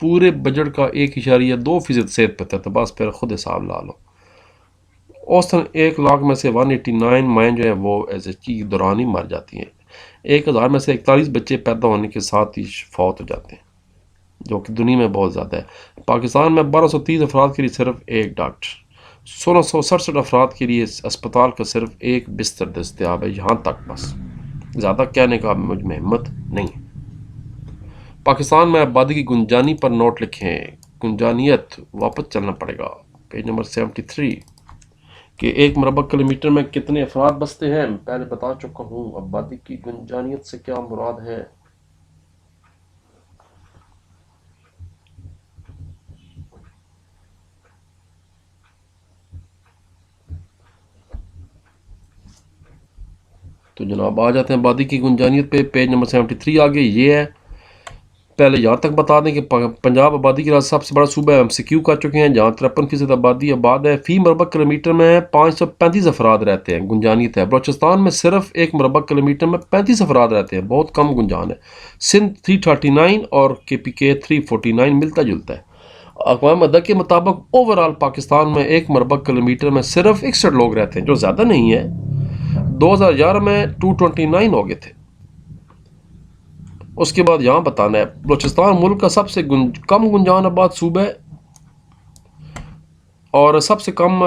پورے بجٹ کا 1.2% صحت پہ تھا، بس پھر خود حساب لا لو۔ اوسطاً 1 لاکھ میں سے 189 مائن جو ہے وہ ایز اے کی دوران ہی مر جاتی ہیں۔ 1000 میں سے 41 بچے پیدا ہونے کے ساتھ ہی فوت ہو جاتے ہیں، جو کہ دنیا میں بہت زیادہ ہے۔ پاکستان میں 1230 افراد کے لیے صرف ایک ڈاکٹر، 1667 افراد کے لیے اسپتال کا صرف ایک بستر دستیاب ہے۔ یہاں تک بس، زیادہ کہنے کا مجھ میں ہمت نہیں ہے۔ پاکستان میں آبادی کی گنجانی پر نوٹ لکھیں۔ گنجانیت واپس چلنا پڑے گا، پیج نمبر 73 کہ 1 مربع کلومیٹر میں کتنے افراد بستے ہیں۔ پہلے بتا چکا ہوں آبادی کی گنجانیت سے کیا مراد ہے۔ تو جناب آ جاتے ہیں آبادی کی گنجانیت پہ، پیج نمبر 73 آگے یہ ہے۔ پہلے یہاں تک بتا دیں کہ پنجاب آبادی کے سب سے بڑا صوبہ ہے، ہم سکیو کر چکے ہیں، جہاں 53% آبادی آباد ہے۔ فی مربع کلومیٹر میں 535 افراد رہتے ہیں، گنجانیت ہے۔ بلوچستان میں صرف 1 مربع کلومیٹر میں 35 افراد رہتے ہیں، بہت کم گنجان ہے۔ سندھ 339 اور KPK 349 ملتا جلتا ہے۔ اقوام متحدہ کے مطابق اوورال پاکستان میں 1 مربع کلومیٹر میں صرف 61 لوگ رہتے ہیں، جو زیادہ نہیں ہے۔ 2011 میں 229 ہو گئے تھے۔ اس کے بعد یہاں بتانا ہے بلوچستان ملک کا سب سے کم گنجان آباد صوبہ ہے، اور سب سے کم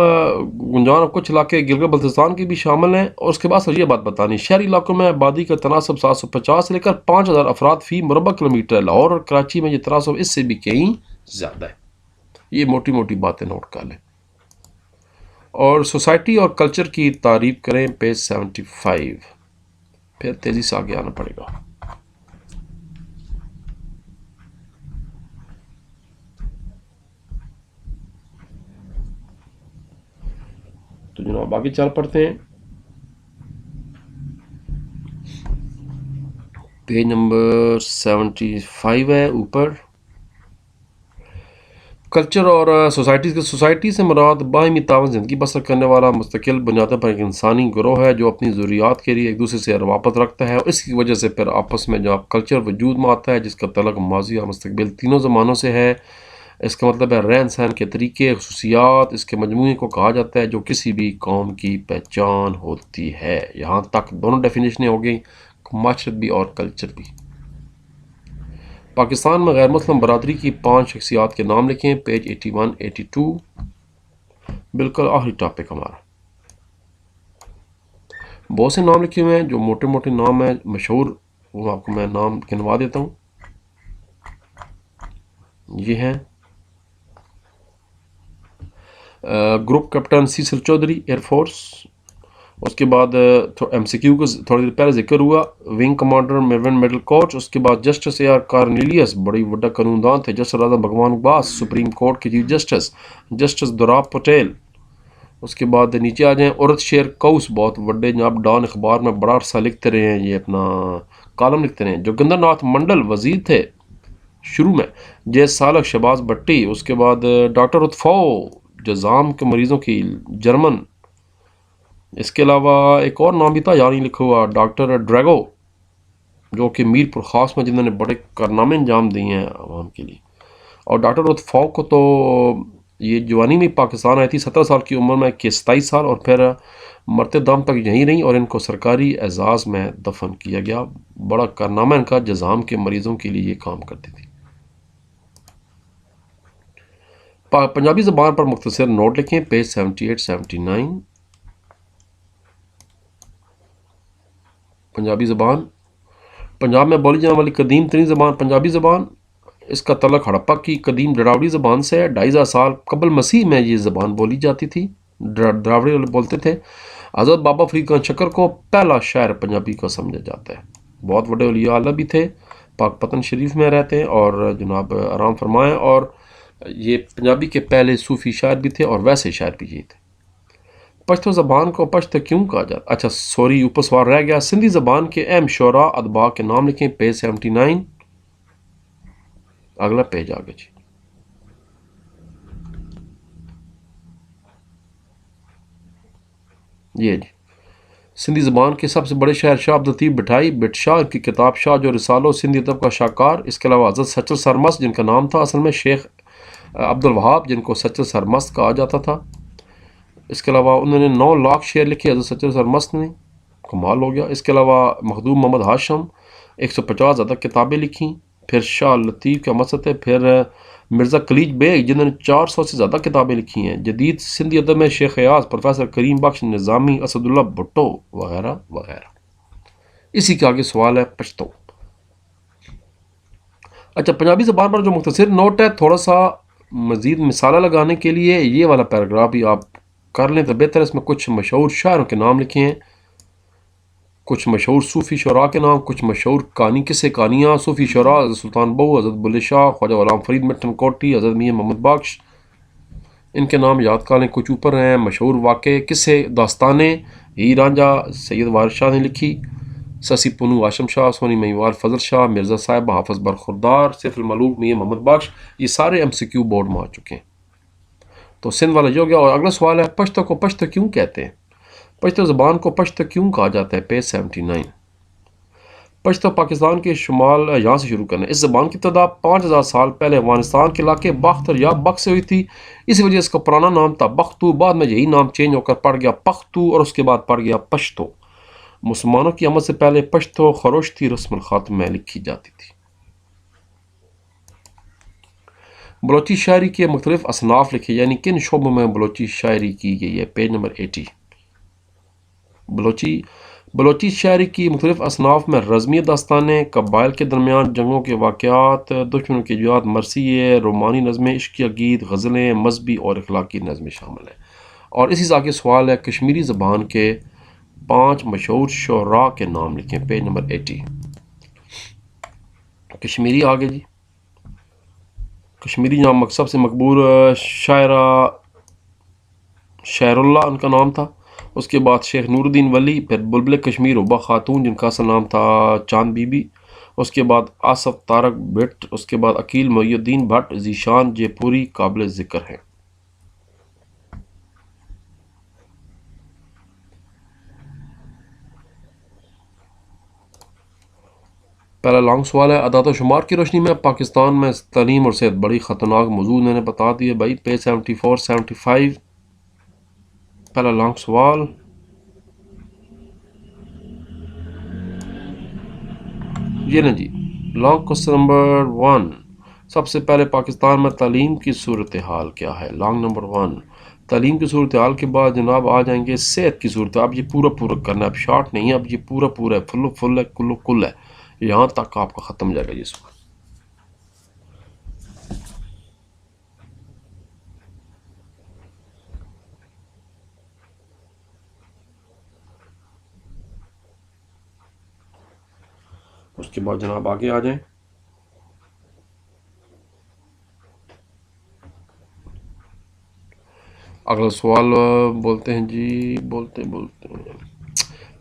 گنجان کچھ علاقے گلگت بلتستان کے بھی شامل ہیں۔ اور اس کے بعد یہ بات بتانی، شہری علاقوں میں آبادی کا تناسب 750 سے لے کر 5000 افراد فی مربع کلومیٹر ہے۔ لاہور اور کراچی میں یہ تناسب اس سے بھی کہیں زیادہ ہے۔ یہ موٹی موٹی باتیں نوٹ کر لیں۔ اور سوسائٹی اور کلچر کی تعریف کریں، پیج 75۔ پھر تیزی سے آگے آنا پڑے گا۔ تو جناب آگے چل پڑتے ہیں، پیج نمبر 75 ہے اوپر۔ کلچر اور سوسائٹی سے مراد باہمی تعاون زندگی بسر کرنے والا مستقل بنیادوں پر ایک انسانی گروہ ہے جو اپنی ضروریات کے لیے ایک دوسرے سے روابط رکھتا ہے، اور اس کی وجہ سے پھر آپس میں جو کلچر وجود میں آتا ہے جس کا تعلق ماضی اور مستقبل تینوں زمانوں سے ہے۔ اس کا مطلب ہے رہن سہن کے طریقے، خصوصیات، اس کے مجموعے کو کہا جاتا ہے جو کسی بھی قوم کی پہچان ہوتی ہے۔ یہاں تک دونوں ڈیفینیشنیں ہو گئی، معاشرت بھی اور کلچر بھی۔ پاکستان میں غیر مسلم برادری کی 5 شخصیات کے نام لکھیں، پیج 81 82، بالکل آخری ٹاپک ہمارا۔ بہت سے نام لکھے ہوئے ہیں، جو موٹے موٹے نام ہیں مشہور، وہ آپ کو میں نام گنوا دیتا ہوں۔ یہ ہیں group captain Cecil Chaudhry, air force. اس کے بعد MCQ کو تھوڑی دیر پہلے ذکر ہوا، wing commander Mervyn Middlecoat. اس کے بعد جسٹس AR کارنیلیس، بڑی وڈا قانون دان تھے۔ Justice Azam Bhagwan Das, supreme court کے chief justice. Justice Dorab Patel. اس کے بعد نیچے آ جائیں، عورت شیر کوس، بہت وڈے جناب ڈان اخبار میں بڑا عرصہ لکھتے رہے ہیں، یہ اپنا کالم لکھتے رہے ہیں۔ جوگندر ناتھ منڈل وزیر تھے شروع میں۔ جے سالک شہباز بھٹی۔ اس کے بعد ڈاکٹر اتفو، جزام کے مریضوں کی، جرمن۔ اس کے علاوہ ایک اور نام بھی تھا، یہاں نہیں لکھا ہوا، ڈاکٹر ڈریگو، جو کہ میر پر خاص میں جنہوں نے بڑے کارنامے انجام دیے ہیں عوام کے لیے۔ اور ڈاکٹر اتفو کو تو یہ جوانی میں پاکستان آئی تھی 17 سال کی عمر میں کہ 27 سال، اور پھر مرتے دم تک یہیں رہیں، اور ان کو سرکاری اعزاز میں دفن کیا گیا۔ بڑا کارنامہ ان کا، جزام کے مریضوں کے لیے یہ کام کرتی تھی۔ پنجابی زبان پر مختصر نوٹ لکھیں، پیج 78 79۔ پنجابی زبان پنجاب میں بولی جانے والی قدیم ترین زبان پنجابی زبان۔ اس کا تعلق ہڑپا کی قدیم ڈراوڑی زبان سے ہے۔ 2500 سال قبل مسیح میں یہ زبان بولی جاتی تھی، دراوڑی والے بولتے تھے۔ حضرت بابا فرید خان شکر کو پہلا شاعر پنجابی کو سمجھا جاتا ہے۔ بہت بڑے اولیاء اللہ بھی تھے، پاک پتن شریف میں رہتے ہیں اور جناب آرام فرمائیں، اور یہ پنجابی کے پہلے صوفی شاعر بھی تھے، اور ویسے شاعر بھی یہ تھے۔ پشتو زبان کو پشتو کیوں کہا جاتا؟ اچھا سوری، اوپر سوال رہ گیا۔ سندھی زبان کے اہم شعراء ادبا کے نام لکھیں، پیج 79۔ اگلا پیج آگے جی۔ یہ جی سندھی زبان کے سب سے بڑے شاعر شاہ عبد اللطیف بٹھائی بٹ شاہ کی کتاب شاہ جو رسالو سندھی ادب کا شاہکار. اس کے علاوہ حضرت سچل سرمست جن کا نام تھا اصل میں شیخ عبد الوہاب جن کو سچل سرمست کہا جاتا تھا. اس کے علاوہ انہوں نے 9 لاکھ شعر لکھے حضرت سچل سرمست نے، کمال ہو گیا. اس کے علاوہ مخدوم محمد ہاشم 150 زیادہ کتابیں لکھیں. پھر شاہ لطیف کا مسد ہے. پھر مرزا کلیج بیگ جنہوں نے 400 سے زیادہ کتابیں لکھی ہیں. جدید سندھی ادب میں شیخ ایاز، پروفیسر کریم بخش نظامی، اسد اللہ بھٹو وغیرہ وغیرہ. اسی کے آگے سوال ہے پشتو. اچھا، پنجابی زبان پر جو مختصر نوٹ ہے، تھوڑا سا مزید مثالہ لگانے کے لیے یہ والا پیراگراف بھی آپ کر لیں تو بہتر ہے. اس میں کچھ مشہور شاعروں کے نام لکھے ہیں، کچھ مشہور صوفی شعراء کے نام، کچھ مشہور کہانیاں. صوفی شعراء حضرت سلطان بہو، حضرت بلے شاہ، خواجہ غلام فرید مٹن کوٹی، حضرت میاں محمد بخش، ان کے نام یاد کر لیں. کچھ اوپر ہیں. مشہور واقعے، قصے، داستانیں ہیر رانجھا سید وارث شاہ نے لکھی. سسی پونو ہاشم شاہ، سونی مہیوال فضل شاہ، مرزا صاحب حافظ برخوردار، سیف الملوک میاں محمد بخش. یہ سارے MCQ بورڈ میں آ چکے ہیں. تو سندھ والا یہ ہو گیا. اور اگلا سوال ہے پشتو کو پشتو کیوں کہتے ہیں؟ پشتو زبان کو پشتو کیوں کہا جاتا ہے؟ پیج 79. پشتو پاکستان کے شمال یہاں سے شروع کرنا ہے. اس زبان کی ابتدا 5000 سال پہلے افغانستان کے علاقے بختر یا بخ سے ہوئی تھی. اسی وجہ اس کا پرانا نام تھا بختو. بعد میں یہی نام چینج ہو کر پڑ گیا پختو اور اس کے بعد پڑ گیا پشتو. مسلمانوں کی آمد سے پہلے پشتو خروشتی رسم الخط میں لکھی جاتی تھی. بلوچی شاعری کے مختلف اصناف لکھے، یعنی کن شعبوں میں بلوچی شاعری کی گئی ہے؟ Page number 80. بلوچی شاعری کی مختلف اصناف میں رزمیہ داستانیں، قبائل کے درمیان جنگوں کے واقعات، دشمنوں کی جات، مرثیے، رومانی نظمیں، عشقیہ گیت، غزلیں، مذہبی اور اخلاقی نظمیں شامل ہیں. اور اسی سے آگے سوال ہے کشمیری زبان کے 5 مشہور شعراء کے نام لکھیں. Page number 80. کشمیری آگے جی. کشمیری جہاں سب سے مقبول شاعرہ شاعر اللہ ان کا نام تھا. اس کے بعد شیخ نور الدین ولی، پھر بلبل کشمیر عبا خاتون جن کا اصل نام تھا چاند بی بی. اس کے بعد آصف طارق بھٹ. اس کے بعد عقیل محی الدین بھٹ، ذیشان جے پوری قابل ذکر ہیں. پہلا لانگ سوال ہے اعداد و شمار کی روشنی میں پاکستان میں تعلیم اور صحت بڑی خطرناک موضوع میں نے بتا دیے بھائی. پیج 74 75. پہلا لانگ سوال. یہ نا جی لانگ کوسچن نمبر 1. سب سے پہلے پاکستان میں تعلیم کی صورتحال کیا ہے؟ Long number 1. تعلیم کی صورتحال کے بعد جناب آ جائیں گے صحت کی صورتحال. اب یہ پورا کرنا ہے، اب شارٹ نہیں ہے، اب یہ پورا ہے، فل ہے، کل ہے. یہاں تک آپ کا ختم جائے گا یہ سوال. اس کے بعد جناب آگے آ جائیں. اگلا سوال بولتے ہیں جی بولتے ہیں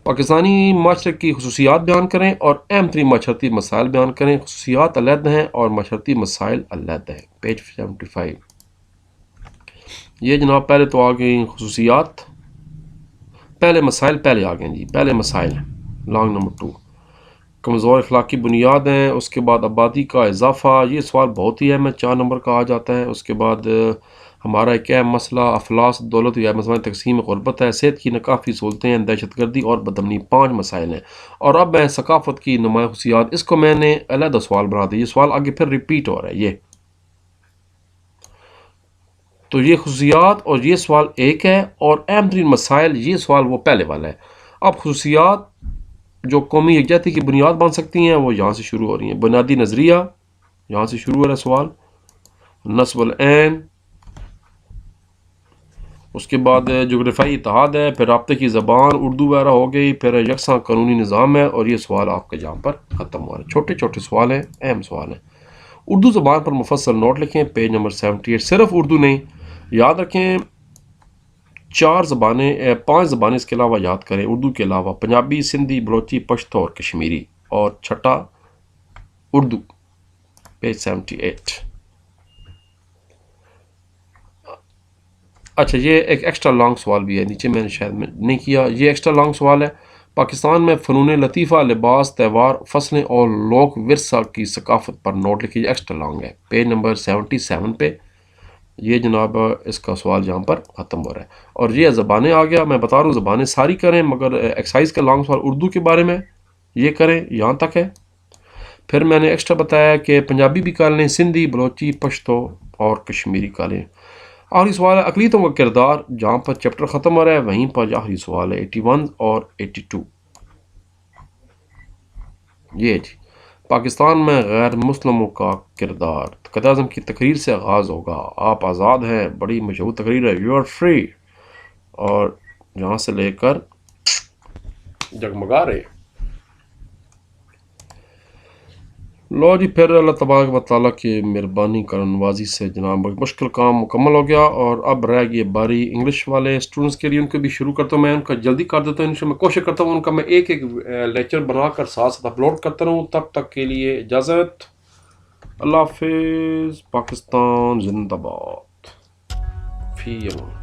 پاکستانی معاشرے کی خصوصیات بیان کریں اور اہم ترین معاشرتی مسائل بیان کریں. خصوصیات علیحدہ ہیں اور معاشرتی مسائل علیحدہ ہیں. پیج 75. یہ جناب پہلے تو آ گئی خصوصیات، پہلے مسائل پہلے آ گئے جی. پہلے مسائل ہیں. Long number 2. کمزور اخلاقی بنیاد ہیں. اس کے بعد آبادی کا اضافہ، یہ سوال بہت ہی اہم ہے، 4 نمبر کا آ جاتا ہے. اس کے بعد ہمارا ایک اہم مسئلہ افلاس دولت یا مسئلہ تقسیم غربت ہے. صحت کی ناکافی سہولتیں ہیں. دہشت گردی اور بدامنی 5 مسائل ہیں. اور اب میں ثقافت کی نمایاں خصوصیات، اس کو میں نے علیحدہ سوال بنا دیا. یہ سوال آگے پھر ریپیٹ ہو رہا ہے. یہ تو یہ خصوصیات اور یہ سوال ایک ہے، اور اہم ترین مسائل یہ سوال وہ پہلے والا ہے. اب خصوصیات جو قومی یکجہتی کی بنیاد بن سکتی ہیں وہ یہاں سے شروع ہو رہی ہیں. بنیادی نظریہ یہاں سے شروع ہو رہا ہے سوال. نصب العین، اس کے بعد جغرافیائی اتحاد ہے، پھر رابطے کی زبان اردو وغیرہ ہو گئی، پھر یکساں قانونی نظام ہے. اور یہ سوال آپ کے جہاں پر ختم ہوا ہے. چھوٹے سوال ہیں، اہم سوال ہیں. اردو زبان پر مفصل نوٹ لکھیں. Page number 78. صرف اردو نہیں، یاد رکھیں 5 زبانیں اس کے علاوہ یاد کریں. اردو کے علاوہ پنجابی، سندھی، بلوچی، پشتو اور کشمیری. اور چھٹا اردو. پیج 78. اچھا، یہ ایک ایکسٹرا لانگ سوال بھی ہے نیچے، میں نے شاید نہیں کیا. یہ ایکسٹرا لانگ سوال ہے. پاکستان میں فنون لطیفہ، لباس، تہوار، فصلیں اور لوک ورثہ کی ثقافت پر نوٹ لکھیے، ایکسٹرا لانگ ہے، پیج نمبر 77 پہ یہ جناب اس کا سوال جہاں پر ختم ہو رہا ہے۔ اور یہ زبانیں آ گیا، میں بتا رہا ہوں زبانیں ساری کریں، مگر ایکسائز کا لانگ سوال اردو کے بارے میں یہ کریں، یہاں تک ہے۔ پھر میں نے ایکسٹرا بتایا کہ پنجابی بھی کر لیں، سندھی، بلوچی، پشتو اور کشمیری کر لیں۔ آخری سوال ہے اقلیتوں کا کردار، جہاں پر چیپٹر ختم ہو رہا ہے وہیں پر آخری سوال ہے 81 اور 82۔ یہ جی پاکستان میں غیر مسلموں کا کردار، قائد اعظم کی تقریر سے آغاز ہوگا۔ آپ آزاد ہیں، بڑی مشہور تقریر ہے، یو آر فری، اور یہاں سے لے کر جگمگا رہے۔ لو جی پھر اللہ تبارک و تعالیٰ کی مہربانی کرم نوازی سے جناب مشکل کام مکمل ہو گیا، اور اب رہ گئی باری انگلش والے اسٹوڈنٹس کے لیے، ان کو بھی شروع کرتا ہوں۔ میں ان کا جلدی کر دیتا ہوں، انشاءاللہ میں کوشش کرتا ہوں ان کا میں ایک لیکچر بنا کر ساتھ ساتھ اپلوڈ کرتا رہوں۔ تب تک کے لیے اجازت، اللہ حافظ، پاکستان زندہ باد، فی امان۔